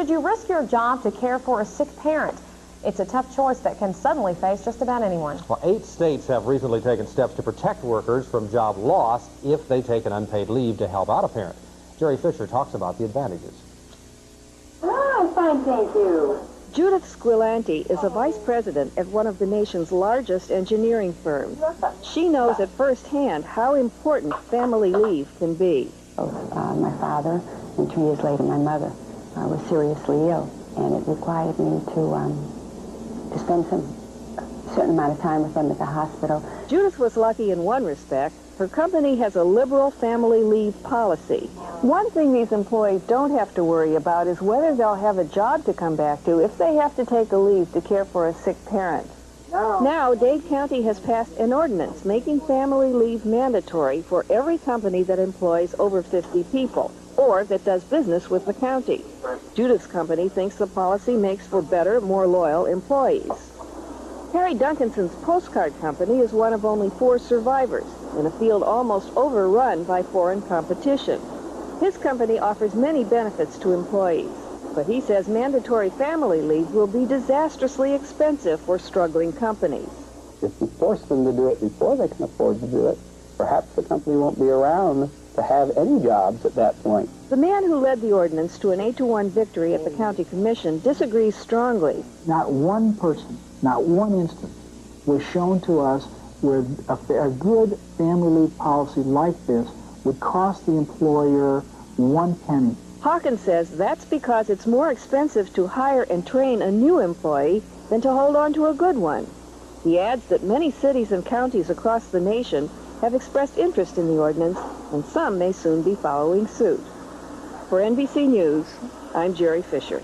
should you risk your job to care for a sick parent? It's a tough choice that can suddenly face just about anyone. Well, 8 states have recently taken steps to protect workers from job loss if they take an unpaid leave to help out a parent. Jerry Fisher talks about the advantages. Oh, I'm fine, thank you. Judith Squilanti is a vice president at one of the nation's largest engineering firms. She knows at first hand how important family leave can be. My father, and 2 years later my mother, was seriously ill, and it required me to spend a certain amount of time with them at the hospital. Judith was lucky in one respect. Her company has a liberal family leave policy. One thing these employees don't have to worry about is whether they'll have a job to come back to if they have to take a leave to care for a sick parent. Now, Dade County has passed an ordinance making family leave mandatory for every company that employs over 50 people or that does business with the county. Judith's company thinks the policy makes for better, more loyal employees. Harry Duncanson's postcard company is one of only 4 survivors in a field almost overrun by foreign competition. His company offers many benefits to employees, but he says mandatory family leave will be disastrously expensive for struggling companies. If you force them to do it before they can afford to do it, perhaps the company won't be around to have any jobs at that point. The man who led the ordinance to an 8-1 victory at the county commission disagrees strongly. Not one person, not one instance was shown to us where a good family leave policy like this would cost the employer 1 penny. Hawkins says that's because it's more expensive to hire and train a new employee than to hold on to a good one. He adds that many cities and counties across the nation have expressed interest in the ordinance, and some may soon be following suit. For NBC News, I'm Jerry Fisher.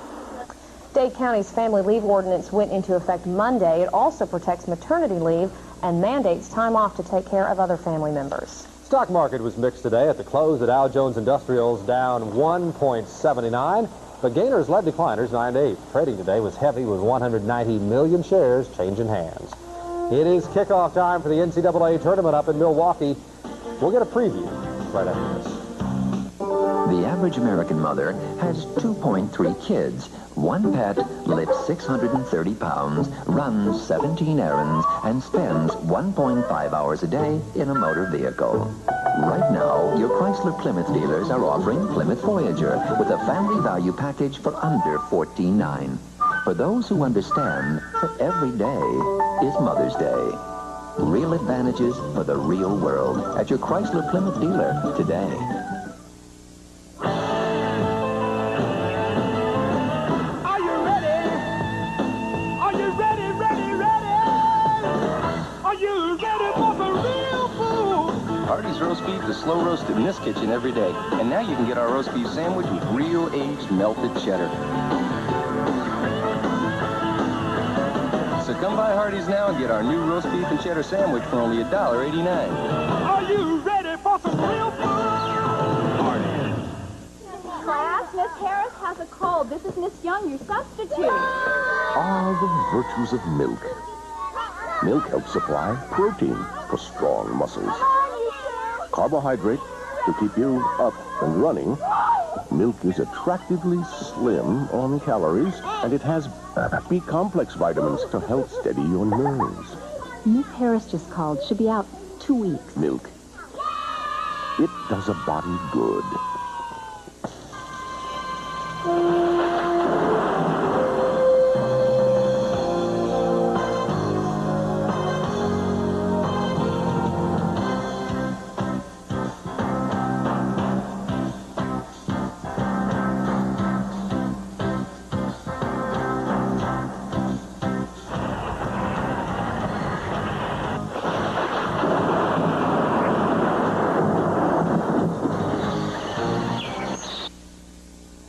Dade County's family leave ordinance went into effect Monday. It also protects maternity leave and mandates time off to take care of other family members. Stock market was mixed today. At the close, the Dow Jones Industrials down 1.79, but gainers led decliners 9-8. Trading today was heavy with 190 million shares changing hands. It is kickoff time for the NCAA tournament up in Milwaukee. We'll get a preview right after this. The average American mother has 2.3 kids. One pet lifts 630 pounds, runs 17 errands, and spends 1.5 hours a day in a motor vehicle. Right now, your Chrysler Plymouth dealers are offering Plymouth Voyager with a family value package for under $14,900. For those who understand that every day is Mother's Day. Real advantages for the real world at your Chrysler Plymouth dealer today. Roast beef is slow roasted in this kitchen every day. And now you can get our roast beef sandwich with real aged melted cheddar. So come by Hardee's now and get our new roast beef and cheddar sandwich for only $1.89. Are you ready for some real food? Hardee's. Class, Miss Harris has a cold. This is Miss Young, your substitute. Are the virtues of milk. Milk helps supply protein for strong muscles. Carbohydrate to keep you up and running. Milk is attractively slim on calories, and it has B-complex vitamins to help steady your nerves. Miss Harris just called. She'll be out 2 weeks. Milk. It does a body good.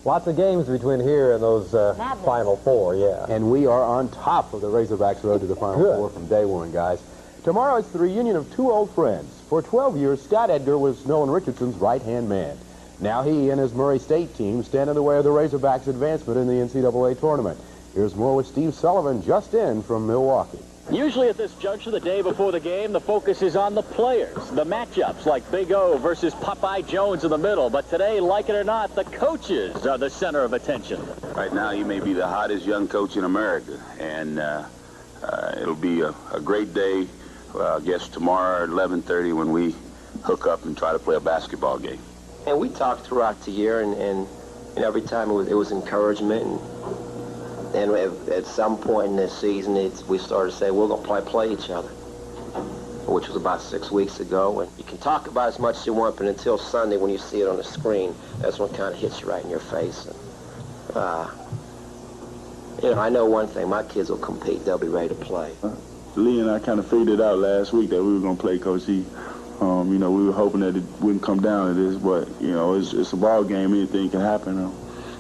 Lots of games between here and those Final Four, yeah. And we are on top of the Razorbacks road to the Final Four from day one, guys. Tomorrow it's the reunion of 2 old friends. For 12 years, Scott Edgar was Nolan Richardson's right-hand man. Now he and his Murray State team stand in the way of the Razorbacks' advancement in the NCAA tournament. Here's more with Steve Sullivan just in from Milwaukee. Usually at this juncture, the day before the game, the focus is on the players, the matchups like Big O versus Popeye Jones in the middle. But today, like it or not, the coaches are the center of attention. Right now, he may be the hottest young coach in America, and it'll be a great day, I guess, tomorrow at 11:30 when we hook up and try to play a basketball game. And we talked throughout the year, and every time it was encouragement. And at some point in this season, we started to say, we're going to play each other, which was about 6 weeks ago. And you can talk about as much as you want, but until Sunday when you see it on the screen, that's when it kind of hits you right in your face. And, I know one thing, my kids will compete. They'll be ready to play. Lee and I kind of figured it out last week that we were going to play Coach E. We were hoping that it wouldn't come down to this, but, it's a ball game. Anything can happen.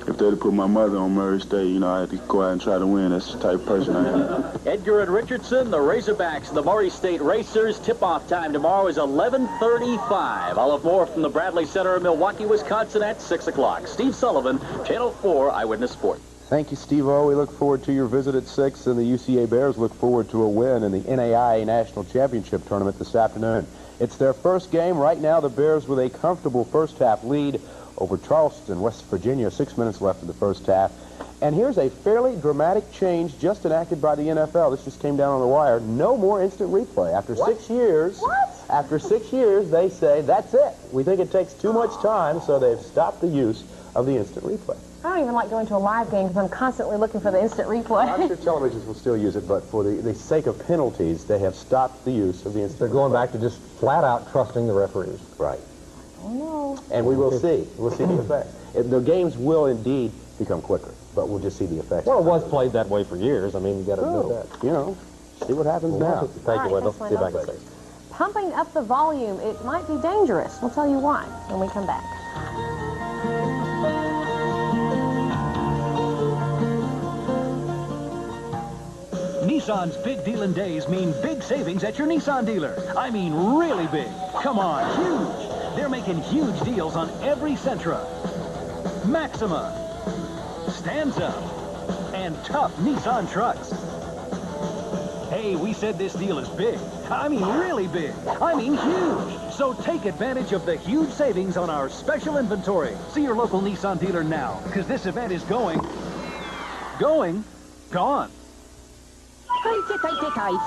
If they'd have put my mother on Murray State, I had to go out and try to win. That's the type of person I am. Edgar and Richardson, the Razorbacks, and the Murray State Racers. Tip-off time tomorrow is 11:35. I'll have more from the Bradley Center in Milwaukee, Wisconsin at 6 o'clock. Steve Sullivan, Channel 4 Eyewitness Sports. Thank you, Steve-O. We look forward to your visit at 6, and the UCA Bears look forward to a win in the NAIA National Championship Tournament this afternoon. It's their first game. Right now, the Bears with a comfortable first-half lead over Charleston, West Virginia. 6 minutes left in the first half. And here's a fairly dramatic change just enacted by the NFL. This just came down on the wire. No more instant replay. After 6 years, after 6 years, they say, that's it. We think it takes too much time, so they've stopped the use of the instant replay. I don't even like going to a live game because I'm constantly looking for the instant replay. I'm sure televisions will still use it, but for the sake of penalties, they have stopped the use of the instant They're going back to just flat out trusting the referees. Right. Oh, no. And we will see. We'll see the effects. The games will indeed become quicker, but we'll just see the effects. Well, it was played that way for years. I mean, you got to admit that. See what happens now. Thank you, Wendell. See you back at 6. Pumping up the volume, it might be dangerous. We'll tell you why when we come back. Nissan's big dealin' days mean big savings at your Nissan dealer. I mean really big. Come on, huge. They're making huge deals on every Sentra, Maxima, Stanza, and tough Nissan trucks. Hey, we said this deal is big. I mean really big. I mean huge. So take advantage of the huge savings on our special inventory. See your local Nissan dealer now, because this event is gone.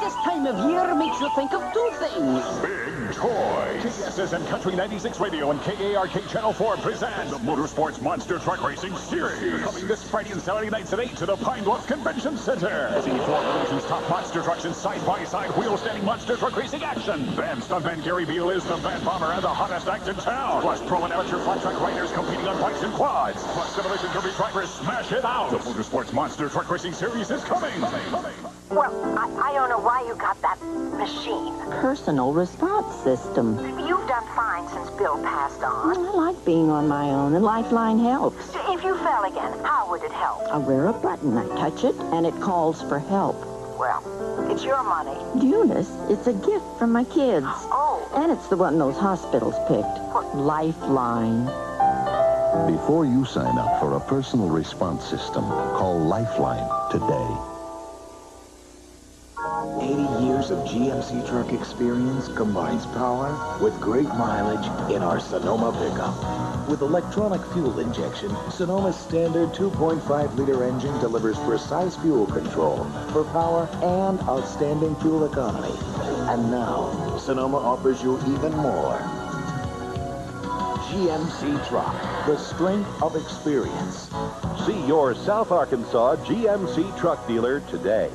This time of year makes you think of two things. Big toys. KSS and Country 96 Radio and KARK Channel 4 present the Motorsports Monster Truck Racing Series. Coming this Friday and Saturday nights at 8 to the Pine Bluff Convention Center. See 4 of the nation's top monster trucks in side-by-side wheel-standing monster truck racing action. Then stuntman Gary Beal is the Van Bomber and the hottest act in town. Plus pro and amateur flat track riders competing on bikes and quads. Plus demolition derby drivers smash it out. The Motorsports Monster Truck Racing Series is coming. Well, I don't know why you got that machine. Personal response system. You've done fine since Bill passed on. I like being on my own, and Lifeline helps. If you fell again, how would it help? I wear a button, I touch it, and it calls for help. Well, it's your money. Eunice, it's a gift from my kids. Oh. And it's the one those hospitals picked. What? Lifeline. Before you sign up for a personal response system, call Lifeline today. 80 years of GMC truck experience combines power with great mileage in our Sonoma pickup. With electronic fuel injection, Sonoma's standard 2.5-liter engine delivers precise fuel control for power and outstanding fuel economy. And now, Sonoma offers you even more. GMC Truck, the strength of experience. See your South Arkansas GMC truck dealer today.